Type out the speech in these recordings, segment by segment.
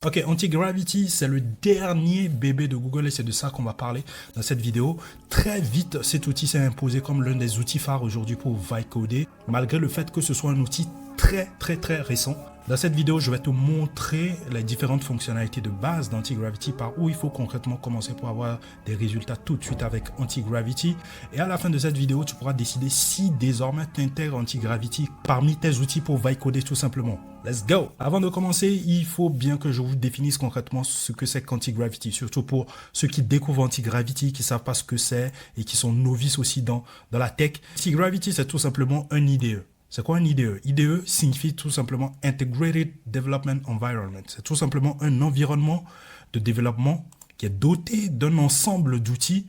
Ok, Anti-Gravity, c'est le dernier bébé de Google et c'est de ça qu'on va parler dans cette vidéo. Très vite, cet outil s'est imposé comme l'un des outils phares aujourd'hui pour Vicoder, malgré le fait que ce soit un outil très récent. Dans cette vidéo, je vais te montrer les différentes fonctionnalités de base d'Anti-Gravity, par où il faut concrètement commencer pour avoir des résultats tout de suite avec Anti-Gravity. Et à la fin de cette vidéo, tu pourras décider si désormais tu intègres Anti-Gravity parmi tes outils pour Vicoder tout simplement. Let's go! Avant de commencer, il faut bien que je vous définisse concrètement ce que c'est qu'Anti-Gravity, surtout pour ceux qui découvrent Anti-Gravity, qui ne savent pas ce que c'est et qui sont novices aussi dans la tech. Anti-Gravity, c'est tout simplement un IDE. C'est quoi un IDE? IDE signifie tout simplement Integrated Development Environment. C'est tout simplement un environnement de développement qui est doté d'un ensemble d'outils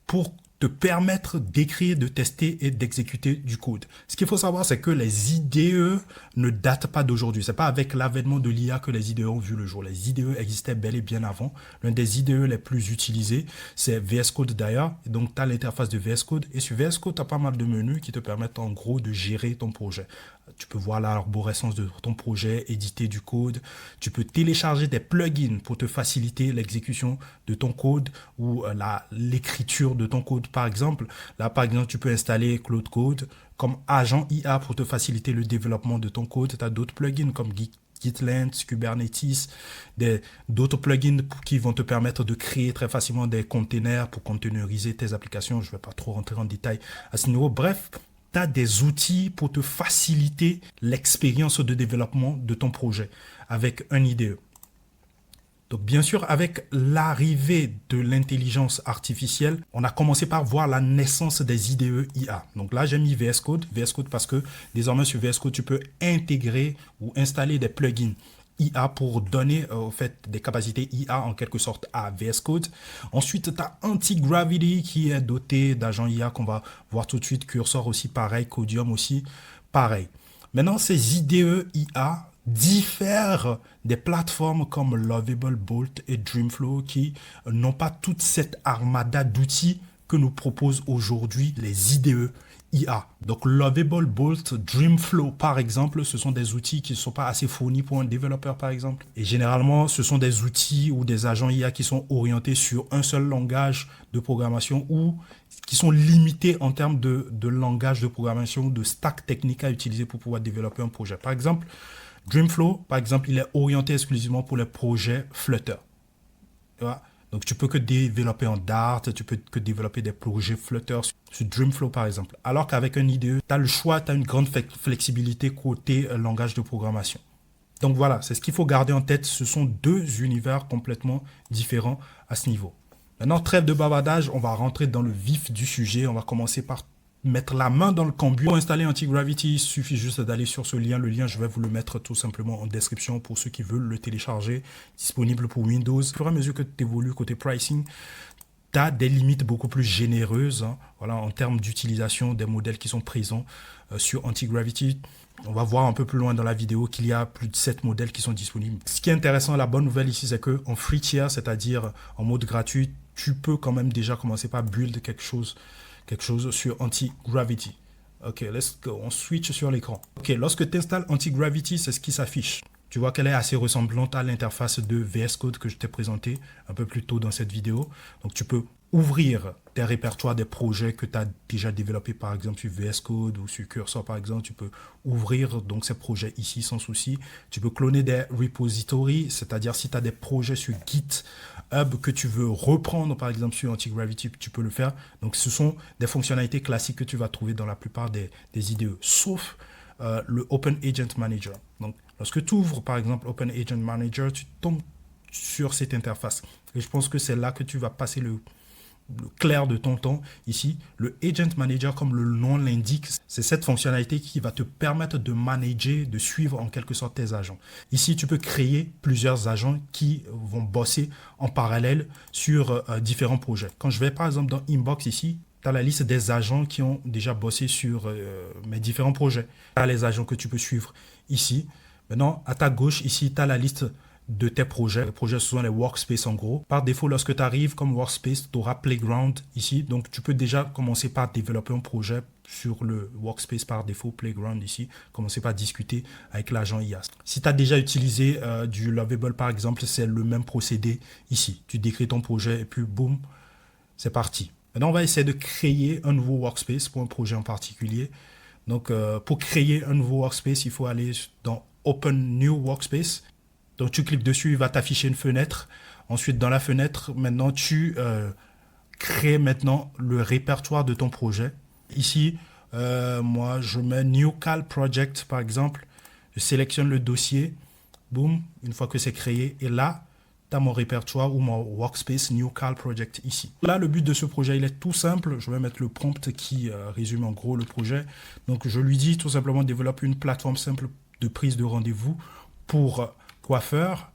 pour te permettre d'écrire, de tester et d'exécuter du code. Ce qu'il faut savoir, c'est que les IDE ne datent pas d'aujourd'hui. C'est pas avec l'avènement de l'IA que les IDE ont vu le jour. Les IDE existaient bel et bien avant. L'un des IDE les plus utilisés, c'est VS Code d'ailleurs. Donc, tu as l'interface de VS Code. Et sur VS Code, tu as pas mal de menus qui te permettent en gros de gérer ton projet. Tu peux voir l'arborescence de ton projet, éditer du code. Tu peux télécharger des plugins pour te faciliter l'exécution de ton code ou l'écriture de ton code, par exemple. Là, par exemple, tu peux installer Claude Code comme agent IA pour te faciliter le développement de ton code. Tu as d'autres plugins comme GitLab, Kubernetes, d'autres plugins qui vont te permettre de créer très facilement des containers pour containeriser tes applications. Je ne vais pas trop rentrer en détail à ce niveau. Bref, tu as des outils pour te faciliter l'expérience de développement de ton projet avec un IDE. Donc bien sûr, avec l'arrivée de l'intelligence artificielle, on a commencé par voir la naissance des IDE IA. Donc là, j'ai mis VS Code parce que désormais sur VS Code, tu peux intégrer ou installer des plugins IA pour donner au fait des capacités IA en quelque sorte à VS Code. Ensuite, tu as Anti-Gravity qui est doté d'agents IA qu'on va voir tout de suite. Cursor aussi pareil, Codium aussi pareil. Maintenant, ces IDE IA diffèrent des plateformes comme Lovable, Bolt et Dreamflow qui n'ont pas toute cette armada d'outils que nous proposent aujourd'hui les IDE IA. Donc Lovable, Bolt, Dreamflow par exemple, ce sont des outils qui ne sont pas assez fournis pour un développeur par exemple. Et généralement, ce sont des outils ou des agents IA qui sont orientés sur un seul langage de programmation ou qui sont limités en termes de langage de programmation, de stack technique à utiliser pour pouvoir développer un projet. Par exemple, Dreamflow, par exemple, il est orienté exclusivement pour les projets Flutter. Tu vois? Donc, tu peux que développer en Dart, tu peux que développer des projets Flutter sur Dreamflow, par exemple. Alors qu'avec un IDE, tu as le choix, tu as une grande flexibilité côté langage de programmation. Donc voilà, c'est ce qu'il faut garder en tête. Ce sont deux univers complètement différents à ce niveau. Maintenant, trêve de bavardage, on va rentrer dans le vif du sujet. On va commencer par mettre la main dans le cambouis. Pour installer Anti-Gravity, il suffit juste d'aller sur ce lien. Le lien, je vais vous le mettre tout simplement en description pour ceux qui veulent le télécharger. Disponible pour Windows. Au fur et à mesure que tu évolues côté pricing, tu as des limites beaucoup plus généreuses voilà, en termes d'utilisation des modèles qui sont présents sur Anti-Gravity. On va voir un peu plus loin dans la vidéo qu'il y a plus de 7 modèles qui sont disponibles. Ce qui est intéressant, la bonne nouvelle ici, c'est qu'en free tier, c'est-à-dire en mode gratuit, tu peux quand même déjà commencer par build quelque chose sur Anti-Gravity. Ok, let's go. On switch sur l'écran. Ok, lorsque tu installes Anti-Gravity, c'est ce qui s'affiche. Tu vois qu'elle est assez ressemblante à l'interface de VS Code que je t'ai présenté un peu plus tôt dans cette vidéo. Donc, tu peux ouvrir tes répertoires des projets que tu as déjà développés, par exemple sur VS Code ou sur Cursor, par exemple. Tu peux ouvrir donc ces projets ici sans souci. Tu peux cloner des repositories, c'est-à-dire si tu as des projets sur GitHub que tu veux reprendre, par exemple sur Anti-Gravity, tu peux le faire. Donc, ce sont des fonctionnalités classiques que tu vas trouver dans la plupart des IDE, sauf le Open Agent Manager. Donc, lorsque tu ouvres, par exemple, Open Agent Manager, tu tombes sur cette interface. Et je pense que c'est là que tu vas passer le clair de ton temps. Ici, le Agent Manager, comme le nom l'indique, c'est cette fonctionnalité qui va te permettre de manager, de suivre en quelque sorte tes agents. Ici, tu peux créer plusieurs agents qui vont bosser en parallèle sur différents projets. Quand je vais, par exemple, dans Inbox ici, tu as la liste des agents qui ont déjà bossé sur mes différents projets. Tu as les agents que tu peux suivre ici. Maintenant, à ta gauche, ici, tu as la liste de tes projets. Les projets, ce sont les workspaces en gros. Par défaut, lorsque tu arrives comme workspace, tu auras Playground ici. Donc, tu peux déjà commencer par développer un projet sur le workspace par défaut, Playground ici. Commencer par discuter avec l'agent IA. Si tu as déjà utilisé du Lovable par exemple, c'est le même procédé ici. Tu décris ton projet et puis boum, c'est parti. Maintenant, on va essayer de créer un nouveau workspace pour un projet en particulier. Donc, pour créer un nouveau workspace, il faut aller dans Open New Workspace. Donc, tu cliques dessus, il va t'afficher une fenêtre. Ensuite, dans la fenêtre, maintenant, tu crées maintenant le répertoire de ton projet. Ici, moi, je mets New Cal Project, par exemple. Je sélectionne le dossier. Boum, une fois que c'est créé. Et là, tu as mon répertoire ou mon workspace New Cal Project ici. Là, le but de ce projet, il est tout simple. Je vais mettre le prompt qui résume en gros le projet. Donc, je lui dis tout simplement développe une plateforme simple de prise de rendez-vous pour coiffeurs.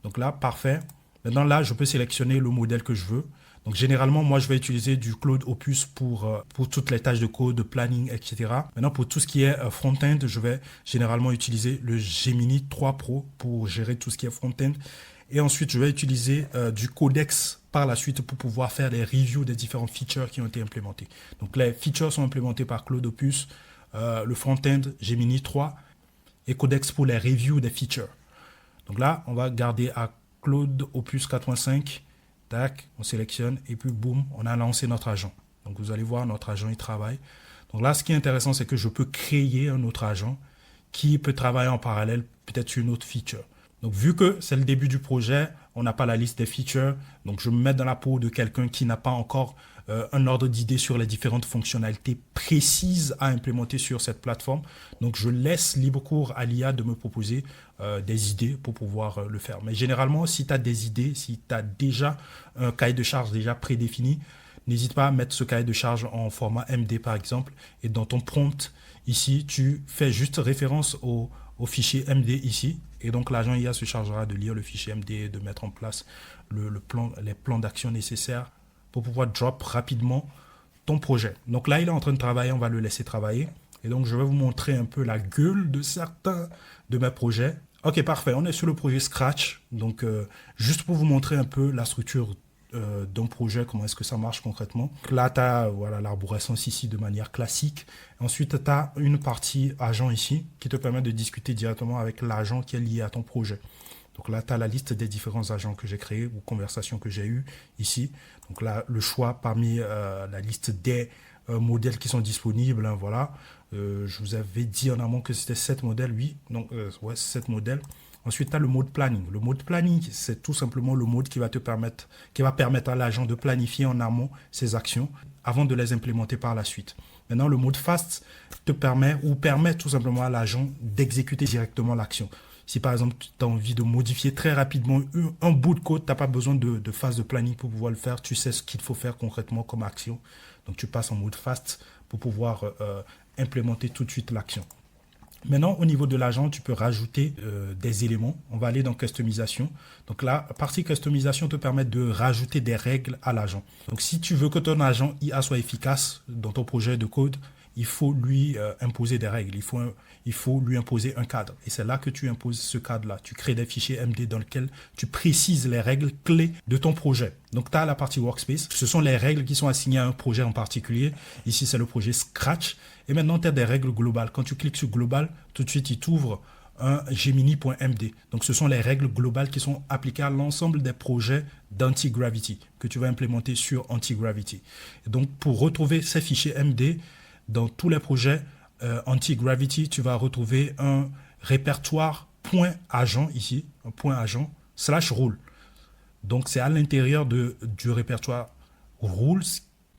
Donc là, parfait. Maintenant, là, je peux sélectionner le modèle que je veux. Donc, généralement, moi, je vais utiliser du Claude Opus pour toutes les tâches de code, de planning, etc. Maintenant, pour tout ce qui est front-end, je vais généralement utiliser le Gemini 3 Pro pour gérer tout ce qui est front-end. Et ensuite, je vais utiliser du Codex par la suite pour pouvoir faire les reviews des différents features qui ont été implémentés. Donc, les features sont implémentés par Claude Opus, le front-end Gemini 3 et Codex pour les reviews des features. Donc là, on va garder à Claude Opus 4.5. Tac, on sélectionne et puis boum, on a lancé notre agent. Donc, vous allez voir, notre agent, il travaille. Donc là, ce qui est intéressant, c'est que je peux créer un autre agent qui peut travailler en parallèle peut-être sur une autre feature. Donc, vu que c'est le début du projet, on n'a pas la liste des features. Donc, je me mets dans la peau de quelqu'un qui n'a pas encore un ordre d'idée sur les différentes fonctionnalités précises à implémenter sur cette plateforme. Donc, je laisse libre cours à l'IA de me proposer des idées pour pouvoir le faire. Mais généralement, si tu as des idées, si tu as déjà un cahier de charge déjà prédéfini, n'hésite pas à mettre ce cahier de charge en format MD, par exemple. Et dans ton prompt, ici, tu fais juste référence au fichier MD ici. Et donc, l'agent IA se chargera de lire le fichier MD et de mettre en place les plans d'action nécessaires pour pouvoir drop rapidement ton projet. Donc là, il est en train de travailler, on va le laisser travailler. Et donc, je vais vous montrer un peu la gueule de certains de mes projets. Ok, parfait, on est sur le projet Scratch. Donc, juste pour vous montrer un peu la structure d'un projet, comment est-ce que ça marche concrètement. Là, tu as voilà, l'arborescence ici de manière classique. Ensuite, tu as une partie agent ici qui te permet de discuter directement avec l'agent qui est lié à ton projet. Donc là, tu as la liste des différents agents que j'ai créés ou conversations que j'ai eues ici. Donc là, le choix parmi la liste des modèles qui sont disponibles. Hein, voilà. Je vous avais dit en amont que c'était 7 modèles, oui. Donc, ouais, 7 modèles. Ensuite, tu as le mode planning. Le mode planning, c'est tout simplement le mode qui va permettre à l'agent de planifier en amont ses actions avant de les implémenter par la suite. Maintenant, le mode fast permet tout simplement à l'agent d'exécuter directement l'action. Si par exemple, tu as envie de modifier très rapidement un bout de code, tu n'as pas besoin de phase de planning pour pouvoir le faire. Tu sais ce qu'il faut faire concrètement comme action. Donc, tu passes en mode fast pour pouvoir implémenter tout de suite l'action. Maintenant, au niveau de l'agent, tu peux rajouter des éléments. On va aller dans customisation. Donc là, la partie customisation te permet de rajouter des règles à l'agent. Donc si tu veux que ton agent IA soit efficace dans ton projet de code, il faut lui imposer des règles. Il faut lui imposer un cadre. Et c'est là que tu imposes ce cadre-là. Tu crées des fichiers MD dans lesquels tu précises les règles clés de ton projet. Donc, tu as la partie Workspace. Ce sont les règles qui sont assignées à un projet en particulier. Ici, c'est le projet Scratch. Et maintenant, tu as des règles globales. Quand tu cliques sur Global, tout de suite, il t'ouvre un Gemini.md. Donc, ce sont les règles globales qui sont appliquées à l'ensemble des projets d'Anti-Gravity que tu vas implémenter sur Anti-Gravity. Et donc, pour retrouver ces fichiers MD, dans tous les projets Anti-Gravity, tu vas retrouver un répertoire .agent ici, un .agent /rule. Donc, c'est à l'intérieur du répertoire rules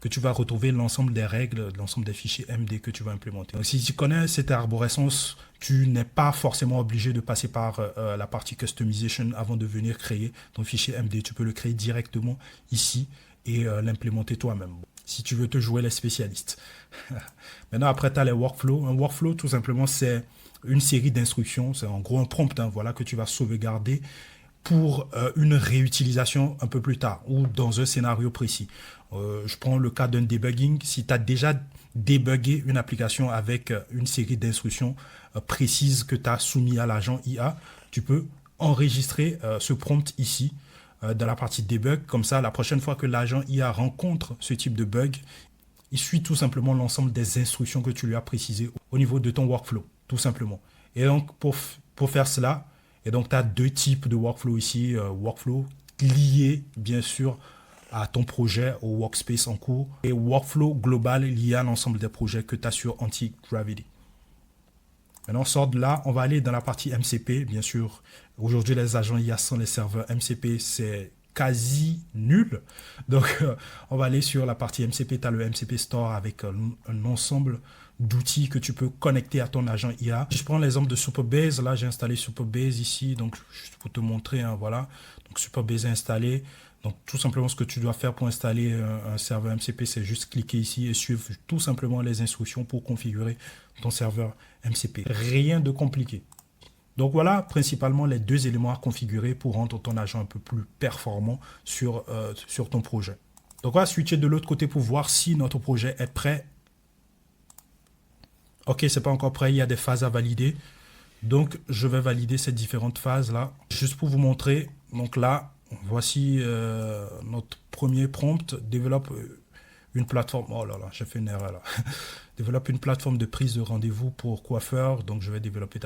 que tu vas retrouver l'ensemble des règles, l'ensemble des fichiers MD que tu vas implémenter. Donc, si tu connais cette arborescence, tu n'es pas forcément obligé de passer par la partie customization avant de venir créer ton fichier MD. Tu peux le créer directement ici et l'implémenter toi-même. Si tu veux te jouer les spécialistes. Maintenant, après, tu as les workflows. Un workflow, tout simplement, c'est une série d'instructions. C'est en gros un prompt voilà, que tu vas sauvegarder pour une réutilisation un peu plus tard ou dans un scénario précis. Je prends le cas d'un debugging. Si tu as déjà débugué une application avec une série d'instructions précises que tu as soumis à l'agent IA, tu peux enregistrer ce prompt ici dans la partie debug. Comme ça, la prochaine fois que l'agent IA rencontre ce type de bug, il suit tout simplement l'ensemble des instructions que tu lui as précisées au niveau de ton workflow, tout simplement. Et donc, pour faire cela, et donc tu as deux types de workflow ici. Workflow lié, bien sûr, à ton projet, au workspace en cours, et workflow global lié à l'ensemble des projets que tu as sur Antigravity. Maintenant, on sort de là, on va aller dans la partie MCP. Bien sûr, aujourd'hui, les agents IA sans les serveurs MCP, c'est quasi nul. Donc, on va aller sur la partie MCP. Tu as le MCP Store avec un ensemble d'outils que tu peux connecter à ton agent IA. Je prends l'exemple de Supabase. Là, j'ai installé Supabase ici. Donc, juste pour te montrer, hein, voilà. Donc, Supabase est installé. Donc, tout simplement, ce que tu dois faire pour installer un serveur MCP, c'est juste cliquer ici et suivre tout simplement les instructions pour configurer ton serveur MCP. Rien de compliqué. Donc, voilà principalement les deux éléments à configurer pour rendre ton agent un peu plus performant sur ton projet. Donc, on va switcher de l'autre côté pour voir si notre projet est prêt. Ok, c'est pas encore prêt, il y a des phases à valider. Donc, je vais valider ces différentes phases-là. Juste pour vous montrer, donc là, voici notre premier prompt. Développe une plateforme. Oh là là, j'ai fait une erreur là. Développe une plateforme de prise de rendez-vous pour coiffeurs. Donc, je vais développer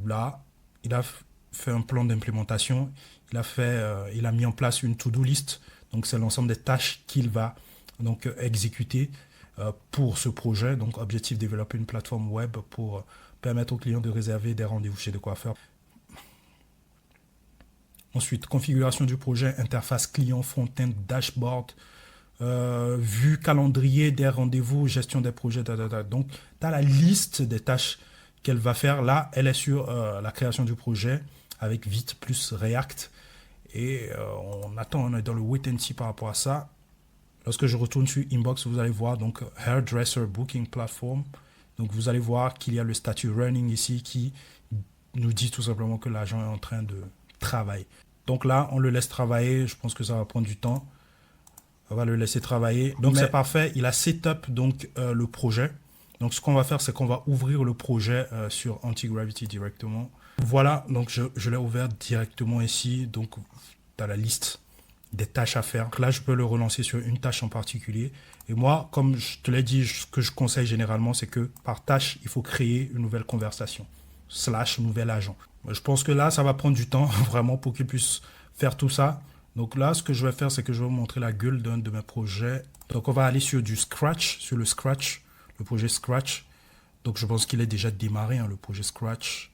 Là, il a fait un plan d'implémentation. Il a mis en place une to-do list. Donc, c'est l'ensemble des tâches qu'il va donc exécuter pour ce projet. Donc, objectif, développer une plateforme web pour permettre aux clients de réserver des rendez-vous chez des coiffeurs. Ensuite, configuration du projet, interface client, front-end, dashboard, vue calendrier des rendez-vous, gestion des projets. Donc, tu as la liste des tâches qu'elle va faire. Là, elle est sur la création du projet avec Vite plus React. Et on est dans le wait and see par rapport à ça. Lorsque je retourne sur Inbox, vous allez voir donc Hairdresser Booking Platform. Donc, vous allez voir qu'il y a le statut running ici qui nous dit tout simplement que l'agent est en train de travailler. Donc là, on le laisse travailler. Je pense que ça va prendre du temps. On va le laisser travailler. Donc, c'est parfait. Il a setup donc, le projet. Donc, ce qu'on va faire, c'est qu'on va ouvrir le projet sur Antigravity directement. Voilà. Donc, je l'ai ouvert directement ici. Donc, tu as la liste des tâches à faire. Donc là, je peux le relancer sur une tâche en particulier. Et moi, comme je te l'ai dit, ce que je conseille généralement, c'est que par tâche, il faut créer une nouvelle conversation / nouvel agent. Je pense que là, ça va prendre du temps vraiment pour qu'il puisse faire tout ça. Donc là, ce que je vais faire, c'est que je vais vous montrer la gueule d'un de mes projets. Donc, on va aller sur du Scratch, sur le Scratch, le projet Scratch. Donc, je pense qu'il est déjà démarré, hein, le projet Scratch.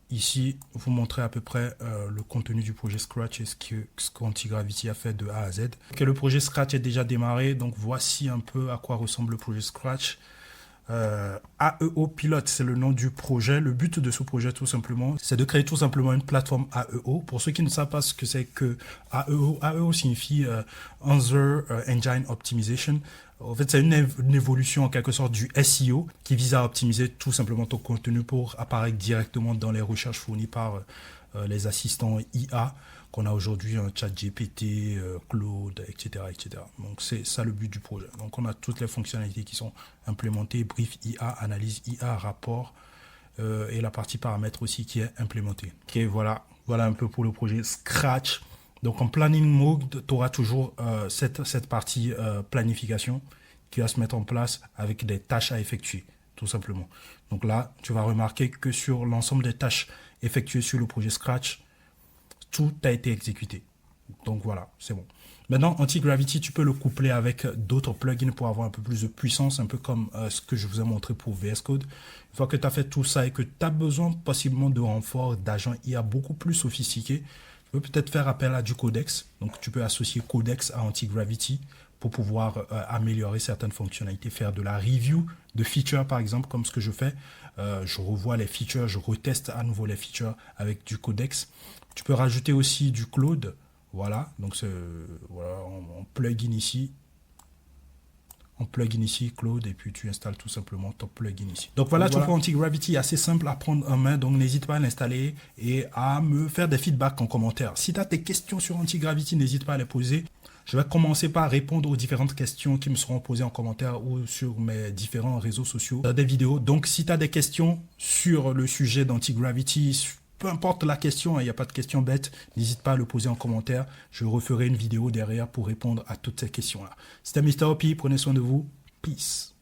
Ici, vous montrer à peu près le contenu du projet Scratch et ce qu'Antigravity a fait de A à Z. Okay, le projet Scratch est déjà démarré, donc voici un peu à quoi ressemble le projet Scratch. AEO Pilote, c'est le nom du projet. Le but de ce projet, tout simplement, c'est de créer tout simplement une plateforme AEO. Pour ceux qui ne savent pas ce que c'est que AEO, AEO signifie Answer Engine Optimization. En fait, c'est une évolution en quelque sorte du SEO qui vise à optimiser tout simplement ton contenu pour apparaître directement dans les recherches fournies par les assistants IA qu'on a aujourd'hui, un ChatGPT, Claude, etc., etc. Donc, c'est ça le but du projet. Donc, on a toutes les fonctionnalités qui sont implémentées, brief IA, analyse IA, rapport, et la partie paramètres aussi qui est implémentée. Ok, voilà un peu pour le projet Scratch. Donc, en planning mode, tu auras toujours cette partie planification qui va se mettre en place avec des tâches à effectuer, tout simplement. Donc là, tu vas remarquer que sur l'ensemble des tâches effectuées sur le projet Scratch, tout a été exécuté. Donc voilà, c'est bon. Maintenant, Antigravity, tu peux le coupler avec d'autres plugins pour avoir un peu plus de puissance, un peu comme ce que je vous ai montré pour VS Code. Une fois que tu as fait tout ça et que tu as besoin possiblement de renforts d'agents IA beaucoup plus sophistiqués, tu peux peut-être faire appel à du Codex. Donc, tu peux associer Codex à Antigravity pour pouvoir améliorer certaines fonctionnalités, faire de la review de features, par exemple, comme ce que je fais. Je revois les features, je reteste à nouveau les features avec du Codex. Tu peux rajouter aussi du Claude. Voilà, donc voilà, en plugin ici. En plugin ici, Claude, et puis tu installes tout simplement ton plugin ici. Donc voilà, tu vois, Antigravity, assez simple à prendre en main, donc n'hésite pas à l'installer et à me faire des feedbacks en commentaire. Si tu as des questions sur Antigravity, n'hésite pas à les poser. Je vais commencer par répondre aux différentes questions qui me seront posées en commentaire ou sur mes différents réseaux sociaux dans des vidéos. Donc si tu as des questions sur le sujet d'Antigravity, peu importe la question, il n'y a pas de question bête, n'hésite pas à le poser en commentaire. Je referai une vidéo derrière pour répondre à toutes ces questions-là. C'était Mr. Hoppy, prenez soin de vous. Peace.